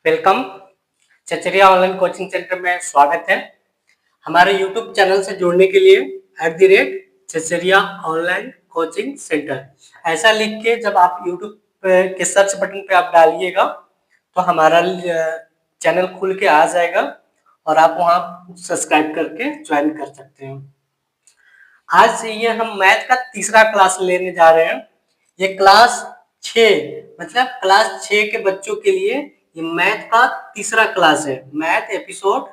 Welcome. चचरिया online coaching centre में स्वागत है। हमारे यूट्यूब चैनल से जुड़ने के लिए @चचरिया ऑनलाइन कोचिंग सेंटर ऐसा लिख के जब आप यूट्यूब के सर्च बटन पे आप डालिएगा तो हमारा चैनल खुल के आ जाएगा और आप वहाँ सब्सक्राइब करके ज्वाइन कर सकते हैं। आज ये हम मैथ का तीसरा क्लास लेने जा रहे हैं। ये क्लास 6 मतलब क्लास 6 के बच्चों के लिए ये मैथ का तीसरा क्लास है। मैथ एपिसोड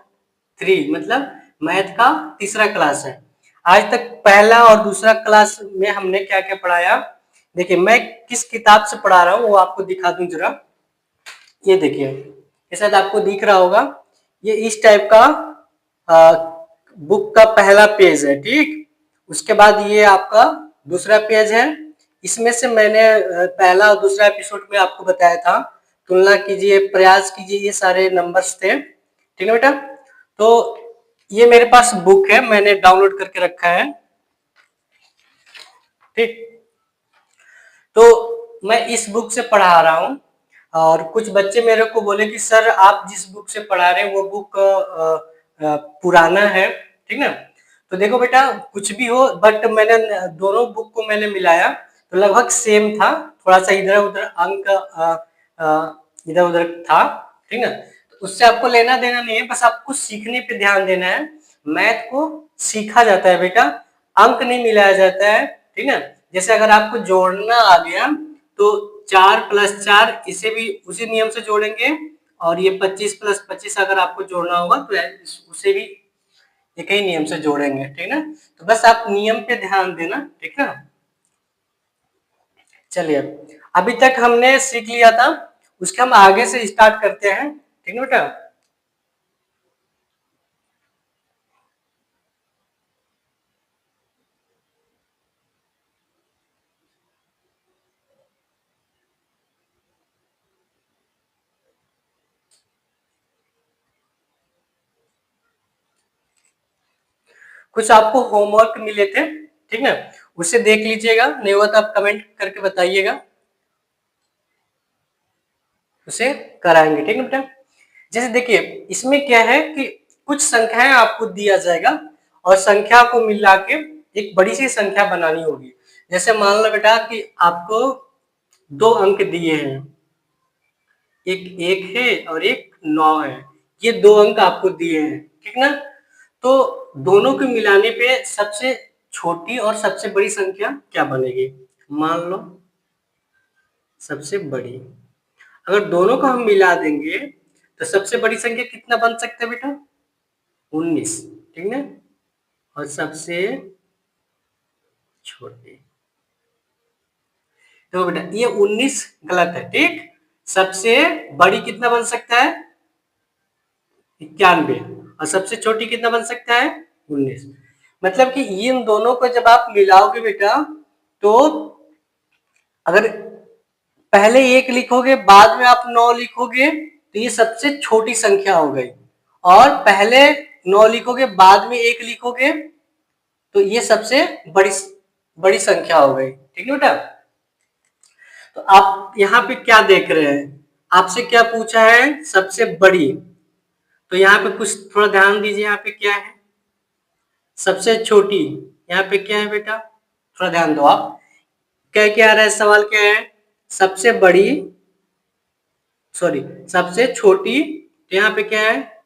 3 मतलब मैथ का तीसरा क्लास है। आज तक पहला और दूसरा क्लास में हमने क्या क्या पढ़ाया, देखिए मैं किस किताब से पढ़ा रहा हूँ वो आपको दिखा दूं जरा। ये देखिए, ये शायद आपको दिख रहा होगा, ये इस टाइप का बुक का पहला पेज है, ठीक। उसके बाद ये आपका दूसरा पेज है। इसमें से मैंने पहला और दूसरा एपिसोड में आपको बताया था तुलना कीजिए, प्रयास कीजिए, ये सारे नंबर्स थे, ठीक है बेटा। तो ये मेरे पास बुक है, मैंने डाउनलोड करके रखा है, ठीक। तो मैं इस बुक से पढ़ा रहा हूँ और कुछ बच्चे मेरे को बोले कि सर आप जिस बुक से पढ़ा रहे हैं वो बुक पुराना है, ठीक ना। तो देखो बेटा, कुछ भी हो बट मैंने दोनों बुक को मैंने मिलाया तो लगभग सेम था, थोड़ा सा इधर उधर अंक इधर उधर था, ठीक ना। तो उससे आपको लेना देना नहीं है, बस आपको सीखने पे ध्यान देना है। मैथ को सीखा जाता है बेटा, अंक नहीं मिलाया जाता है, ठीक ना। जैसे अगर आपको जोड़ना आ गया तो 4 + 4 इसे भी उसी नियम से जोड़ेंगे और ये 25 + 25 अगर आपको जोड़ना होगा तो उसे भी एक ही नियम से जोड़ेंगे, ठीक ना। तो बस आप नियम पे ध्यान देना, ठीक ना। चलिए, अभी तक हमने सीख लिया था, उसके हम आगे से स्टार्ट करते हैं, ठीक है बेटा। कुछ आपको होमवर्क मिले थे, ठीक ना, उसे देख लीजिएगा, नहीं हुआ तो आप कमेंट करके बताइएगा, उसे कराएंगे, ठीक है बेटा। जैसे देखिए, इसमें क्या है कि कुछ संख्याएं आपको दिया जाएगा और संख्या को मिला के एक बड़ी सी संख्या बनानी होगी। जैसे मान लो बेटा कि आपको 2 अंक दिए हैं, एक 1 है और एक 9 है, ये 2 अंक आपको दिए हैं, ठीक ना। तो दोनों को मिलाने पे सबसे छोटी और सबसे बड़ी संख्या क्या बनेगी, मान लो सबसे बड़ी। अगर दोनों को हम मिला देंगे तो सबसे बड़ी संख्या कितना बन सकता है बेटा, 19, ठीक ना। और सबसे छोटी, तो बेटा ये 19 गलत है, ठीक। सबसे बड़ी कितना बन सकता है, 91, और सबसे छोटी कितना बन सकता है, 19। मतलब कि इन दोनों को जब आप मिलाओगे बेटा तो अगर पहले 1 लिखोगे बाद में आप 9 लिखोगे तो ये सबसे छोटी संख्या हो गई, और पहले 9 लिखोगे बाद में 1 लिखोगे तो ये सबसे बड़ी बड़ी संख्या हो गई, ठीक है बेटा। तो आप यहाँ पे क्या देख रहे हैं, आपसे क्या पूछा है, सबसे बड़ी। तो यहाँ पे कुछ थोड़ा ध्यान दीजिए, यहाँ पे क्या है, सबसे छोटी। यहाँ पे क्या है बेटा, थोड़ा ध्यान दो आप, क्या आ रहा है, सवाल क्या है, सबसे बड़ी, सॉरी सबसे छोटी। तो यहाँ पे क्या है,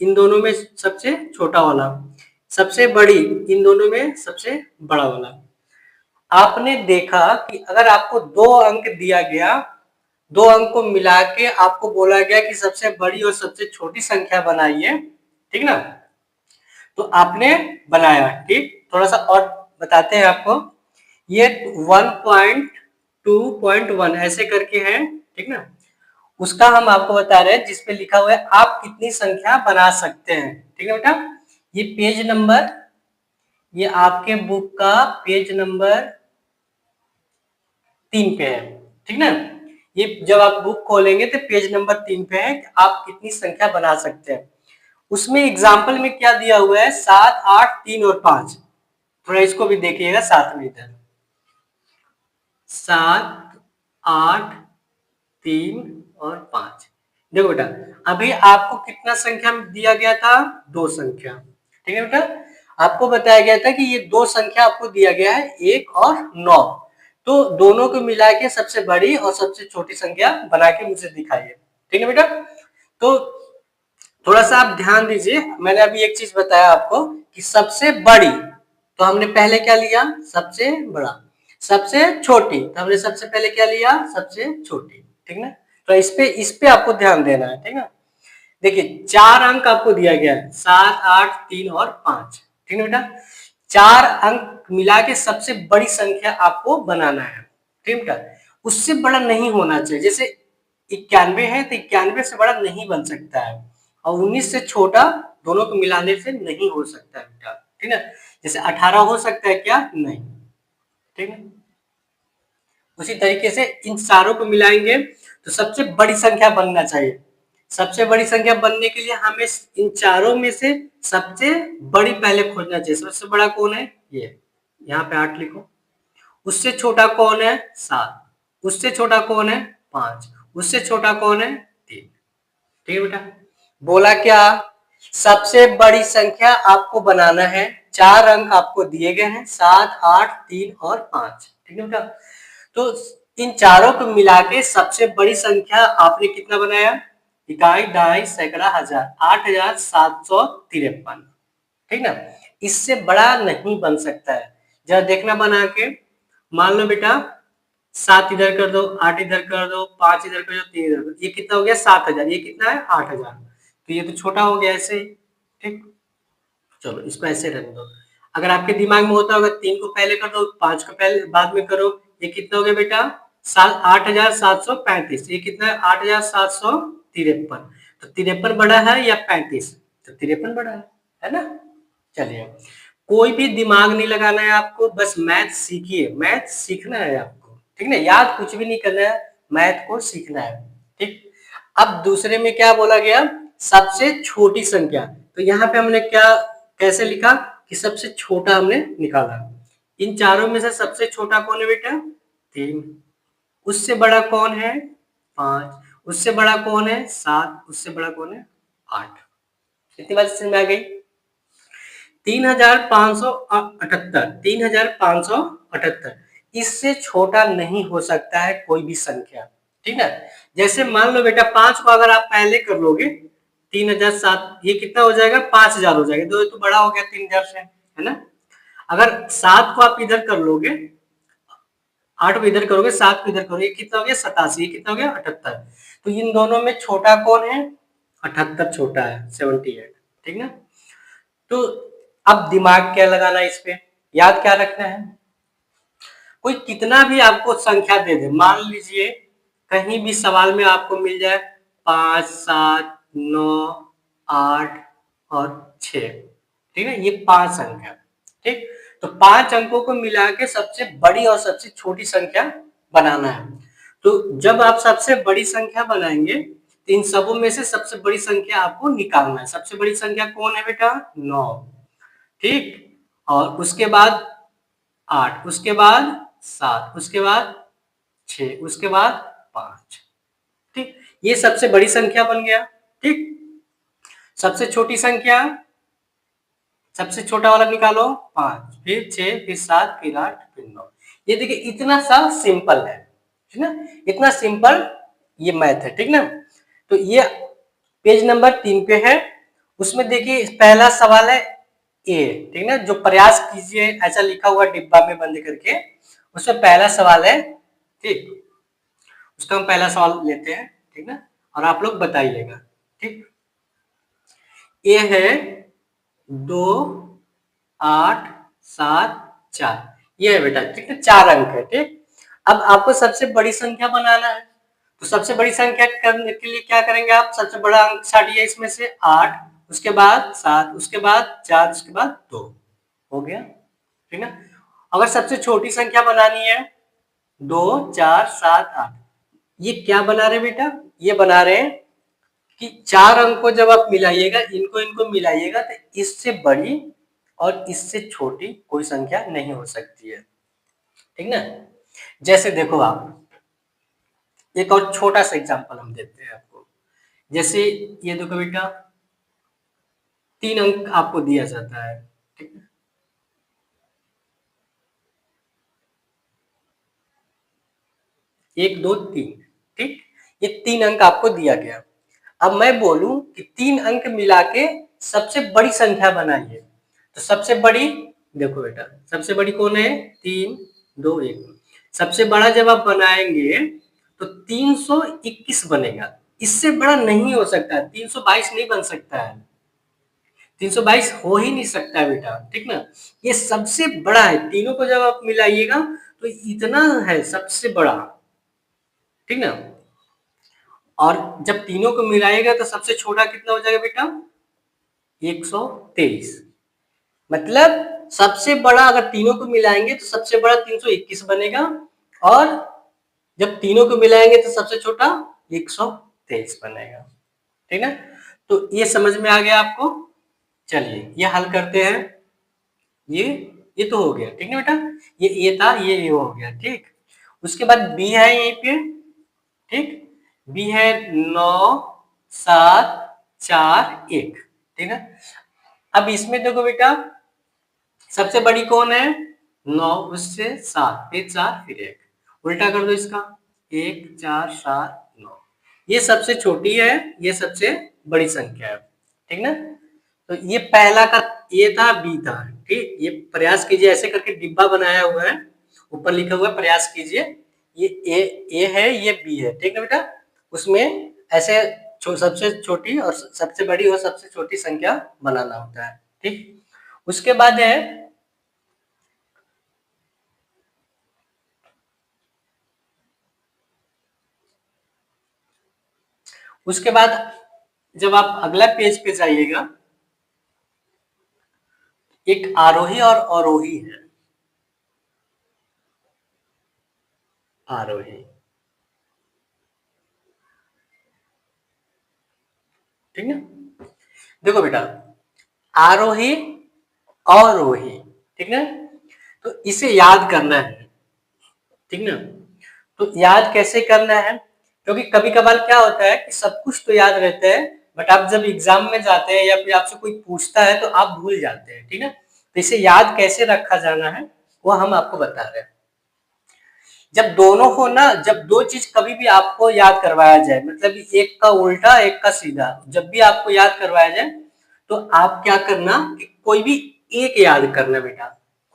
इन दोनों में सबसे छोटा वाला, सबसे बड़ी इन दोनों में सबसे बड़ा वाला। आपने देखा कि अगर आपको 2 अंक दिया गया, 2 अंक को मिला के आपको बोला गया कि सबसे बड़ी और सबसे छोटी संख्या बनाइए, ठीक ना। तो आपने बनाया, ठीक। थोड़ा सा और बताते हैं आपको, ये 1.2.1 ऐसे करके है, ठीक ना। उसका हम आपको बता रहे हैं जिसपे लिखा हुआ है आप कितनी संख्या बना सकते हैं, ठीक है बेटा। ये पेज नंबर, ये आपके बुक का पेज नंबर 3 पे है, ठीक ना। ये जब आप बुक खोलेंगे तो पेज नंबर 3 पे है कि आप कितनी संख्या बना सकते हैं। उसमें एग्जाम्पल में क्या दिया हुआ है, 7, 8, 3 और 5। थोड़ा इसको भी देखिएगा साथ में, इधर 7, 8, 3 और 5, देखो बेटा, अभी आपको कितना संख्या दिया गया था? 2 संख्या, ठीक है बेटा। आपको बताया गया था कि ये 2 संख्या आपको दिया गया है, 1 और 9। तो दोनों को मिला के सबसे बड़ी और सबसे छोटी संख्या बना के मुझे दिखाइए, ठीक है बेटा। तो थोड़ा सा आप ध्यान दीजिए, मैंने अभी एक चीज बताया आपको कि सबसे बड़ी, तो हमने पहले क्या लिया? सबसे बड़ा। सबसे छोटी, तो हमने सबसे पहले क्या लिया? सबसे छोटी, ठीक ना। तो इस पे आपको ध्यान देना है, ठीक है। देखिए 4 अंक आपको दिया गया है, 7, 8, 3 और 5, ठीक है बेटा। 4 अंक मिला के सबसे बड़ी संख्या आपको बनाना है, ठीक है बेटा। उससे बड़ा नहीं होना चाहिए, जैसे 91 है तो 91 से बड़ा नहीं बन सकता है, और 19 से छोटा दोनों को मिलाने से नहीं हो सकता है बेटा, ठीक है। जैसे 18 हो सकता है क्या? नहीं, ठीक है। उसी तरीके से इन चारों को मिलाएंगे तो सबसे बड़ी संख्या बनना चाहिए। सबसे बड़ी संख्या बनने के लिए हमें इन चारों में से सबसे बड़ी पहले खोजना चाहिए। सबसे बड़ा कौन है? ये, यहाँ पे 8 लिखो। उससे छोटा कौन है? 7। उससे छोटा कौन है? 5। उससे छोटा कौन है? 3। ठीक है बेटा। बोला क्या? सबसे बड़ी संख्या आपको बनाना है। 4 अंक आपको दिए गए हैं, 7, 8, 3 और 5, ठीक है बेटा। तो इन चारों को मिला के सबसे बड़ी संख्या आपने कितना बनाया? इकाई, दहाई, सैकड़ा, हजार, 8753, ठीक ना। इससे बड़ा नहीं बन सकता है। जरा देखना बना के। मान लो बेटा 7 इधर कर दो, 8 इधर कर दो, 5 इधर कर दो, 3 इधर कर दो, ये कितना हो गया? 7000। ये कितना है? 8000। तो ये तो छोटा हो गया ऐसे ही, ठीक। चलो इसको ऐसे रहने दो। अगर आपके दिमाग में होता होगा 3 को पहले कर दो, 5 को पहले बाद में करो। ये कितना हो गया बेटा? 8735। ये कितना है? 8753। तो 53 बड़ा है या 35? तो 53 बड़ा है ना। चलिए, कोई भी दिमाग नहीं लगाना है आपको, बस मैथ सीखिए। मैथ सीखना है आपको, ठीक है। याद कुछ भी नहीं करना है, मैथ को सीखना है, ठीक। अब दूसरे में क्या बोला गया? सबसे छोटी संख्या। तो यहाँ पे हमने क्या कैसे लिखा कि सबसे छोटा हमने निकाला। इन चारों में से सबसे छोटा कौन है बेटा? 3। उससे बड़ा कौन है? 5। उससे बड़ा कौन है? 7। उससे बड़ा कौन है? 8। कितनी बात समझ में आ गई? 3578। 3578, इससे छोटा नहीं हो सकता है कोई भी संख्या, ठीक है। जैसे मान लो बेटा 5 को अगर आप पहले कर लोगे 3007, ये कितना हो जाएगा? 5000 हो जाएगा। तो बड़ा हो गया 3000 से, है ना। अगर 7 को आप इधर कर लोगे, 8 को इधर करोगे, 7 को इधर करोगे, कितना हो गया? 87। ये कितना हो गया? 78। तो इन दोनों में छोटा कौन है? 78 छोटा है, 78, ठीक ना। तो अब दिमाग क्या लगाना है इस पे, याद क्या रखना है? कोई कितना भी आपको संख्या दे दे, मान लीजिए कहीं भी सवाल में आपको मिल जाए 5, 7, 9, 8 और 6, ठीक है। ये 5 अंक है, ठीक। तो 5 अंकों को मिला के सबसे बड़ी और सबसे छोटी संख्या बनाना है। तो जब आप सबसे बड़ी संख्या बनाएंगे तो इन सबों में से सबसे बड़ी संख्या आपको निकालना है। सबसे बड़ी संख्या कौन है बेटा? 9, ठीक। और उसके बाद 8, उसके बाद 7, उसके बाद 6, उसके बाद 5, ठीक। ये सबसे बड़ी संख्या बन गया, ठीक। सबसे छोटी संख्या, सबसे छोटा वाला निकालो 5, फिर 6, फिर 7, फिर 8, फिर 9। ये देखिए इतना सा सिंपल है, ठीक ना। इतना सिंपल ये मैथ है, ठीक ना। तो ये पेज नंबर 3 पे है। उसमें देखिए पहला सवाल है ए, ठीक ना। जो प्रयास कीजिए ऐसा लिखा हुआ डिब्बा में बंद करके, उसमें पहला सवाल है, ठीक। उसका हम पहला सवाल लेते हैं, ठीक ना। और आप लोग बताइएगा, ठीक। ए है 2, 8, 7, 4। ये है बेटा, ठीक है। 4 अंक है, ठीक। अब आपको सबसे बड़ी संख्या बनाना है। तो सबसे बड़ी संख्या करने के लिए क्या करेंगे आप? सबसे बड़ा अंक छाटिए इसमें से 8, उसके बाद 7, उसके बाद 4, उसके बाद 2, हो गया, ठीक ना। अगर सबसे छोटी संख्या बनानी है 2, 4, 7, 8, ये क्या बना रहे बेटा? ये बना रहे हैं कि 4 अंक को जब आप मिलाइएगा, इनको इनको मिलाइएगा, तो इससे बड़ी और इससे छोटी कोई संख्या नहीं हो सकती है, ठीक ना। जैसे देखो आप, एक और छोटा सा एग्जांपल हम देते हैं आपको। जैसे ये देखो बेटा, 3 अंक आपको दिया जाता है, ठीक है। 1 2 3, ठीक। ये 3 अंक आपको दिया गया। अब मैं बोलूं कि 3 अंक मिला के सबसे बड़ी संख्या बनाइए, तो सबसे बड़ी, देखो बेटा, सबसे बड़ी कौन है? 3 2 1। सबसे बड़ा जब आप बनाएंगे तो 321 बनेगा। इससे बड़ा नहीं हो सकता है, 322 नहीं बन सकता है, 322 हो ही नहीं सकता है बेटा, ठीक ना। ये सबसे बड़ा है, तीनों को जब आप मिलाइएगा तो इतना है सबसे बड़ा, ठीक ना। और जब तीनों को मिलाएगा तो सबसे छोटा कितना हो जाएगा बेटा? 123। मतलब सबसे बड़ा अगर तीनों को मिलाएंगे तो सबसे बड़ा 321 बनेगा, और जब तीनों को मिलाएंगे तो सबसे छोटा 123 बनेगा, ठीक है। तो ये समझ में आ गया आपको? चलिए ये हल करते हैं। ये ये तो हो गया, ठीक है बेटा। ये था, ये हो गया, ठीक। उसके बाद बी है यहीं पे, ठीक। बी है 9 7 4 1, ठीक है। अब इसमें देखो बेटा, सबसे बड़ी कौन है? 9, उससे 7, फिर 4, फिर 1, उल्टा कर दो इसका, 1 4 7 9। ये सबसे छोटी है, ये सबसे बड़ी संख्या है, ठीक ना। तो ये पहला का ये था, बी था, ठीक। ये प्रयास कीजिए, ऐसे करके डिब्बा बनाया हुआ है, ऊपर लिखा हुआ है प्रयास कीजिए। ये ए है, ये बी है, ठीक है बेटा। उसमें ऐसे सबसे छोटी और सबसे बड़ी और सबसे छोटी संख्या बनाना होता है, ठीक। उसके बाद है, उसके बाद जब आप अगला पेज पे जाइएगा, एक आरोही और अवरोही है। आरोही, ठीक है। देखो बेटा, आरोही अवरोही, ठीक है। तो इसे याद करना है, ठीक ना। तो याद कैसे करना है? क्योंकि कभी कभार क्या होता है कि सब कुछ तो याद रहता है, बट आप जब एग्जाम में जाते हैं या फिर आपसे कोई पूछता है तो आप भूल जाते हैं, ठीक है। तो इसे याद कैसे रखा जाना है वो हम आपको बता रहे हैं। जब दोनों हो ना, जब दो चीज कभी भी आपको याद करवाया जाए, मतलब एक का उल्टा एक का सीधा, जब भी आपको याद करवाया जाए तो आप क्या करना कि कोई भी एक याद करना बेटा।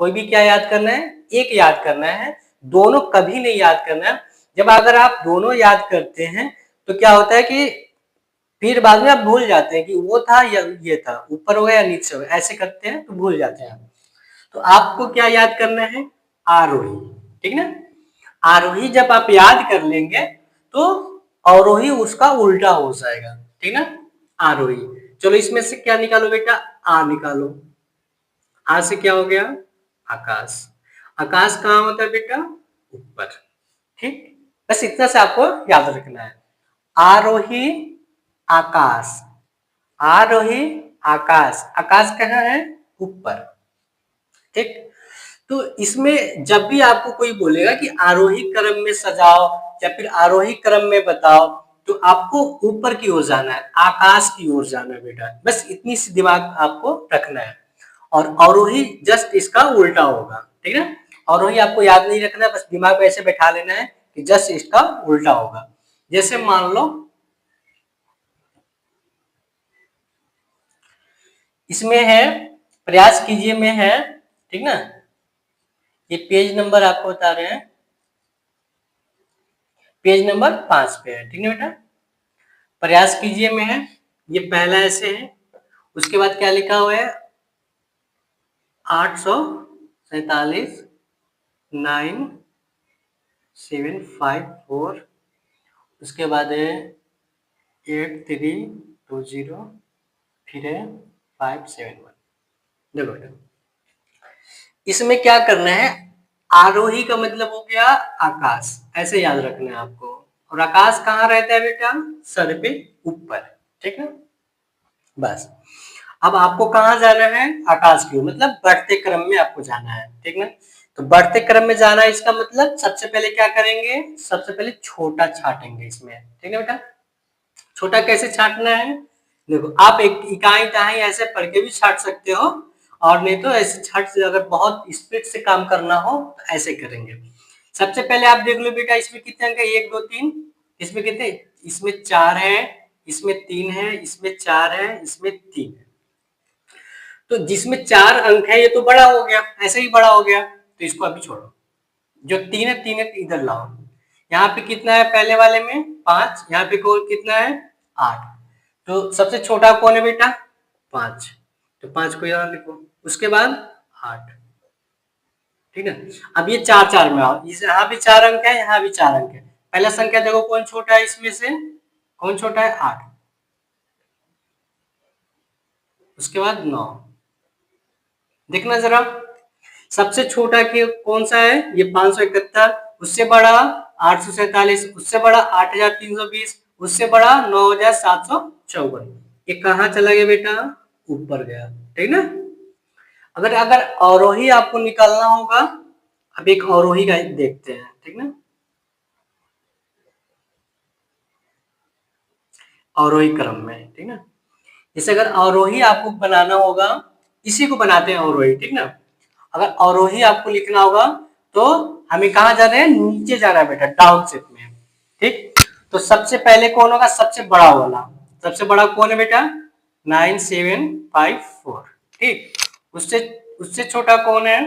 कोई भी क्या याद करना है? एक याद करना है, दोनों कभी नहीं याद करना है। जब अगर आप दोनों याद करते हैं तो क्या होता है कि फिर बाद में आप भूल जाते हैं कि वो था या ये था, ऊपर हो गया या नीचे हो गया, ऐसे करते हैं तो भूल जाते हैं। तो आपको क्या याद करना है? आरोही, ठीक ना। आरोही जब आप याद कर लेंगे तो अवरोही उसका उल्टा हो जाएगा, ठीक ना। आरोही, चलो इसमें से क्या निकालो बेटा? आ निकालो। आ से क्या हो गया? आकाश। आकाश कहाँ होता है बेटा? ऊपर, ठीक। बस इतना से आपको याद रखना है। आरोही आकाश, आरोही आकाश, आकाश कहाँ है? ऊपर, ठीक। तो इसमें जब भी आपको कोई बोलेगा कि आरोही क्रम में सजाओ या फिर आरोही क्रम में बताओ, तो आपको ऊपर की ओर जाना है, आकाश की ओर जाना है बेटा। बस इतनी सी दिमाग आपको रखना है। और अवरोही जस्ट इसका उल्टा होगा, ठीक है। अवरोही आपको याद नहीं रखना है, बस दिमाग में ऐसे बैठा लेना है कि जस्ट इसका उल्टा होगा। जैसे मान लो इसमें है, प्रयास कीजिए में है, ठीक ना। ये पेज नंबर आपको बता रहे हैं, पेज नंबर 5 पे है, ठीक है बेटा। प्रयास कीजिए में है, ये पहला ऐसे है। उसके बाद क्या लिखा हुआ है? 847 9754। उसके बाद है 8320, फिर है 571। देखो बेटा, इसमें क्या करना है? आरोही का मतलब हो गया आकाश, ऐसे याद रखना है आपको। और आकाश कहाँ रहता है बेटा? सर पे ऊपर, ठीक है। बस अब आपको कहाँ जाना है? आकाश की ओर, मतलब बढ़ते क्रम में आपको जाना है, ठीक ना। तो बढ़ते क्रम में जाना है, इसका मतलब सबसे पहले क्या करेंगे? सबसे पहले छोटा छाटेंगे इसमें, ठीक है बेटा। छोटा कैसे छांटना है, देखो आप एक इकाई दहाई ऐसे पढ़ के भी छांट सकते हो, और नहीं तो ऐसे छाट से अगर बहुत स्पीड से काम करना हो तो ऐसे करेंगे। सबसे पहले आप देख लो बेटा, इसमें कितने अंक है, 1 2 3, इसमें कितने, इसमें 4 है, इसमें 3 है, इसमें 4 है, इसमें 3 है। तो जिसमें 4 अंक है ये तो बड़ा हो गया, ऐसे ही बड़ा हो गया, तो इसको अभी छोड़ो। जो 3 है 3 है इधर लाओ। यहाँ पे कितना है पहले वाले में 5, यहाँ पे कितना है 8। तो सबसे छोटा कौन है बेटा 5, तो 5 को यहाँ लिखो, उसके बाद 8, ठीक है। अब ये 4 4 में आओ, इस यहाँ भी 4 अंक है, यहाँ भी 4 अंक है। पहला संख्या देखो कौन छोटा है इसमें से, कौन छोटा है 8, उसके बाद 9। देखना जरा सबसे छोटा के कौन सा है, ये 571, उससे बड़ा 847, उससे बड़ा 8320, उससे बड़ा 9754। ये कहाँ चला गया बेटा, ऊपर गया, ठीक ना। अगर अगर अवरोही आपको निकालना होगा, अब एक अवरोही का देखते हैं, ठीक ना। अवरोही क्रम में, ठीक ना। जैसे अगर अवरोही आपको बनाना होगा, इसी को बनाते हैं अवरोही, ठीक ना। अगर अवरोही आपको लिखना होगा तो हमें कहा जाना है, नीचे जाना है बेटा, डाउन शेप में, ठीक। तो सबसे पहले कौन होगा, सबसे बड़ा वाला, सबसे बड़ा कौन है बेटा 9754, ठीक। उससे उससे छोटा कौन है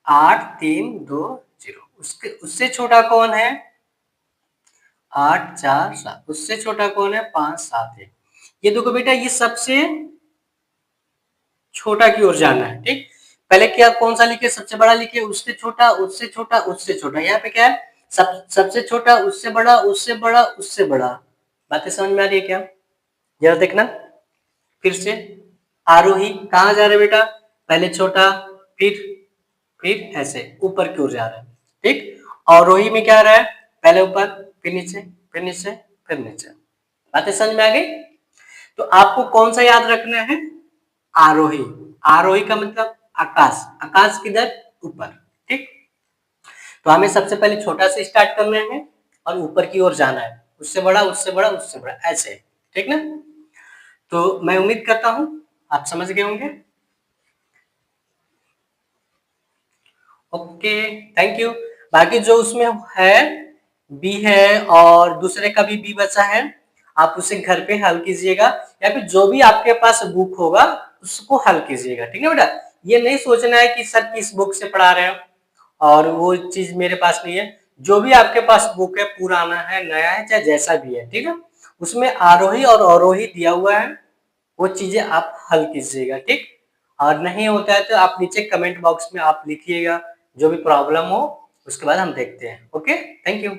8320, उसके उससे छोटा कौन है 847, उससे छोटा कौन है 571। ये देखो बेटा, ये सबसे छोटा की ओर जाना है, ठीक। पहले क्या कौन सा लिखे, सबसे बड़ा लिखे, उससे छोटा, उससे छोटा, उससे छोटा। यहाँ पे क्या है, सबसे छोटा, उससे बड़ा, उससे बड़ा, उससे बड़ा। बातें समझ में आ रही है क्या, जरा देखना फिर से। आरोही कहाँ जा रहे बेटा, पहले छोटा, फिर ऐसे ऊपर की ओर जा रहा है, ठीक। अवरोही में क्या आ रहा है, पहले ऊपर, फिर नीचे, फिर नीचे, फिर नीचे। बातें समझ में आ गई। तो आपको कौन सा याद रखना है, आरोही। आरोही का मतलब आकाश, आकाश किधर, ऊपर, ठीक। तो हमें सबसे पहले छोटा से स्टार्ट करना है और ऊपर की ओर जाना है, उससे बड़ा, उससे बड़ा, उससे बड़ा, ऐसे, ठीक ना। तो मैं उम्मीद करता हूं आप समझ गए होंगे। Okay, thank you. बाकी जो उसमें है बी है और दूसरे का भी बी बचा है, आप उसे घर पे हल कीजिएगा, या फिर जो भी आपके पास बुक होगा उसको हल कीजिएगा, ठीक है बेटा। ये नहीं सोचना है कि सर किस बुक से पढ़ा रहे हैं और वो चीज मेरे पास नहीं है। जो भी आपके पास बुक है, पुराना है, नया है, चाहे जैसा भी है, ठीक है, उसमें आरोही और अवरोही दिया हुआ है, वो चीजें आप हल कीजिएगा, ठीक। और नहीं होता है तो आप नीचे कमेंट बॉक्स में आप लिखिएगा जो भी प्रॉब्लम हो, उसके बाद हम देखते हैं। Okay, thank you.